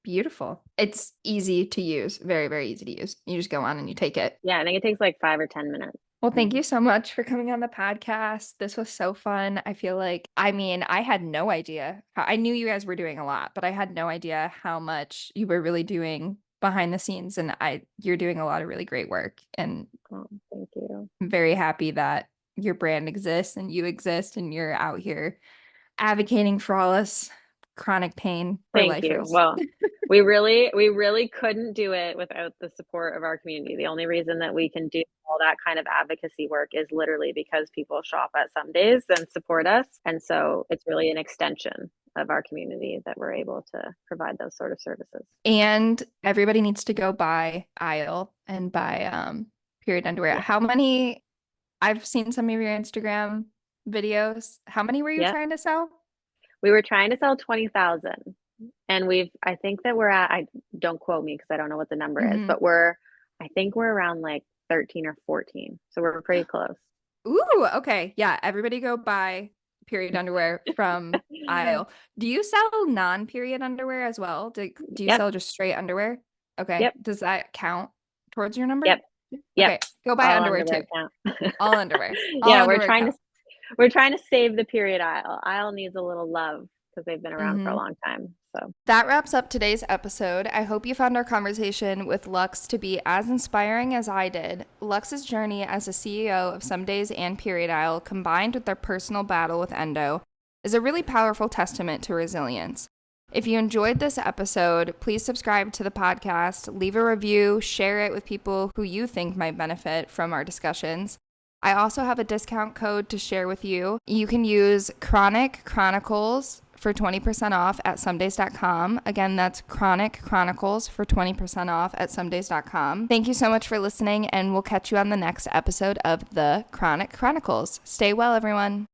Speaker 1: Beautiful. It's easy to use. Very, very easy to use. You just go on and you take it.
Speaker 2: yeah, I think it takes like 5 or 10 minutes.
Speaker 1: Well, thank
Speaker 2: Mhm.
Speaker 1: you so much for coming on the podcast. This was so fun. I feel like, I mean, I had no idea. I knew you guys were doing a lot, but I had no idea how much you were really doing behind the scenes. And you're doing a lot of really great work. And
Speaker 2: Oh, thank you.
Speaker 1: I'm very happy that your brand exists and you exist and you're out here advocating for all us chronic pain for
Speaker 2: Thank you.
Speaker 1: lifers.
Speaker 2: Well, we really couldn't do it without the support of our community. The only reason that we can do all that kind of advocacy work is literally because people shop at some days and support us. And so it's really an extension of our community that we're able to provide those sort of services.
Speaker 1: And everybody needs to go buy aisle and buy period underwear.
Speaker 2: Yeah.
Speaker 1: How many I've seen some of your Instagram videos. How many were you
Speaker 2: Yeah.
Speaker 1: trying to sell?
Speaker 2: We were trying to sell 20,000 and I think that I don't quote me because I don't know what the number is,
Speaker 1: Hmm.
Speaker 2: but I think we're around like 13 or 14. So we're pretty close.
Speaker 1: Ooh, okay. Yeah, everybody go buy period underwear from aisle. Do you sell non-period underwear as well? Do you
Speaker 2: Yep.
Speaker 1: sell just straight underwear? Okay.
Speaker 2: Yep.
Speaker 1: Does that count towards your number?
Speaker 2: Yep. Yep.
Speaker 1: Okay, go buy
Speaker 2: All
Speaker 1: underwear
Speaker 2: underwear
Speaker 1: too.
Speaker 2: count.
Speaker 1: All underwear. All
Speaker 2: Yeah,
Speaker 1: underwear count.
Speaker 2: we're trying to save the period aisle. Aisle needs a little love because they've been around for a
Speaker 1: Hmm.
Speaker 2: long time. So
Speaker 1: That wraps up today's episode. I hope you found our conversation with Lux to be as inspiring as I did. Lux's journey as a CEO of Some Days and Period Isle, combined with their personal battle with endo, is a really powerful testament to resilience. If you enjoyed this episode, please subscribe to the podcast, leave a review, share it with people who you think might benefit from our discussions. I also have a discount code to share with you. You can use Chronic Chronicles for 20% off at somedays.com. Again, that's Chronic Chronicles for 20% off at somedays.com. Thank you so much for listening, and we'll catch you on the next episode of the Chronic Chronicles. Stay well, everyone.